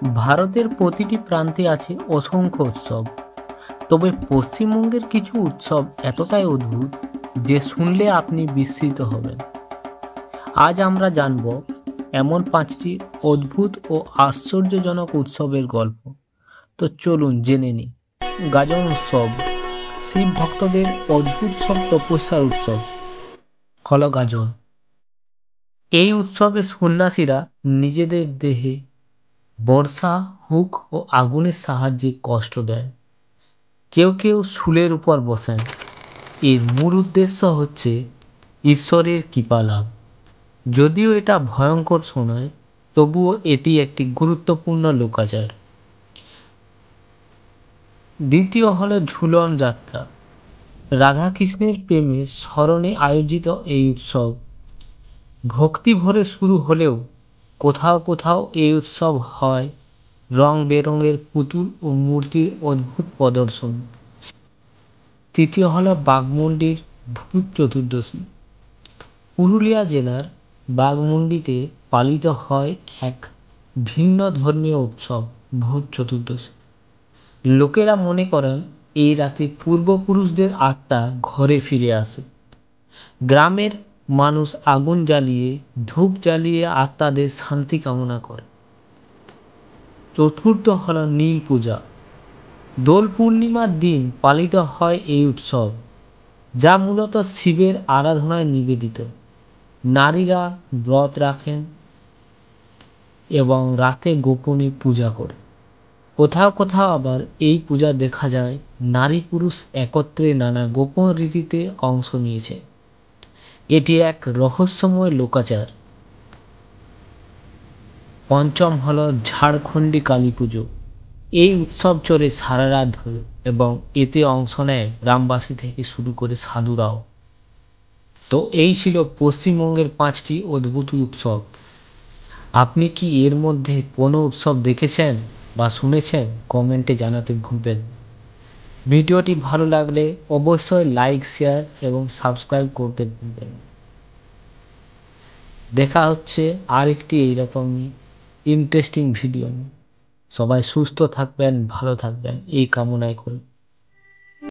ভারতের প্রতিটি প্রান্তে আছে অসংখ্য উৎসব, তবে পশ্চিমবঙ্গের কিছু উৎসব এতটাই অদ্ভুত যে শুনলে আপনি বিস্মিত হবেন। আজ আমরা জানব এমন 5টি অদ্ভুত ও আশ্চর্যজনক উৎসবের গল্প। তো চলুন জেনে নিই। গাজন উৎসব, শিব ভক্তদের অদ্ভুত সব তপস্যার উৎসব হলো গাজন। এই উৎসবে সন্ন্যাসীরা নিজেদের দেহে বর্ষা, হুক ও আগুনের সাহায্যে কষ্ট দেয়। কেউ কেউ শুলের উপর বসেন। এর মূল উদ্দেশ্য হচ্ছে ঈশ্বরের কৃপা লাভ। যদিও এটা ভয়ঙ্কর শোনায়, তবুও এটি একটি গুরুত্বপূর্ণ লোকাচার। দ্বিতীয় হলো ঝুলন যাত্রা। রাধাকৃষ্ণের প্রেমের স্মরণে আয়োজিত এই উৎসব ভক্তি ভরে শুরু হলেও কোথাও কোথাও এই উৎসব হয় রং বেরঙের পুতুল ও মূর্তির অদ্ভুত প্রদর্শন। তৃতীয় হলো বাঘমুন্ডির ভূত চতুর্দশী। পুরুলিয়া জেলার বাঘমুন্ডিতে পালিত হয় এক ভিন্ন ধর্মীয় উৎসব ভূত চতুর্দশী। লোকেরা মনে করেন এই রাতে পূর্বপুরুষদের আত্মা ঘরে ফিরে আসে। গ্রামের মানুষ আগুন জ্বালিয়ে ধূপ জ্বালিয়ে আত্মাদের শান্তি কামনা করে। চতুর্থ হল নীল পূজা। দোল পূর্ণিমার দিন পালিত হয় এই উৎসব, যা মূলত শিবের আরাধনায় নিবেদিত। নারীরা ব্রত রাখেন এবং রাতে গোপনে পূজা করে। কোথাও কোথাও আবার এই পূজা দেখা যায় নারী পুরুষ একত্রে নানা গোপন রীতিতে অংশ নিয়েছে। এটি এক রহস্যময় লোকাচার। পঞ্চম হল ঝাড়খণ্ডী কালী পুজো। এই উৎসব চলে সারা রাত ধরে এবং এতে অংশ নেয় গ্রামবাসী থেকে শুরু করে সাধুরাও। তো এই ছিল পশ্চিমবঙ্গের 5টি অদ্ভুত উৎসব। আপনি কি এর মধ্যে কোনো উৎসব দেখেছেন বা শুনেছেন? কমেন্টে জানাতে ভুলবেন না। ভিডিওটি ভালো লাগলে অবশ্যই লাইক, শেয়ার এবং সাবস্ক্রাইব করতে ভুলবেন না। দেখা হচ্ছে আরেকটি এইরকমই ইন্টারেস্টিং ভিডিও নিয়ে। সবাই সুস্থ থাকবেন, ভালো থাকবেন এই কামনাই করি।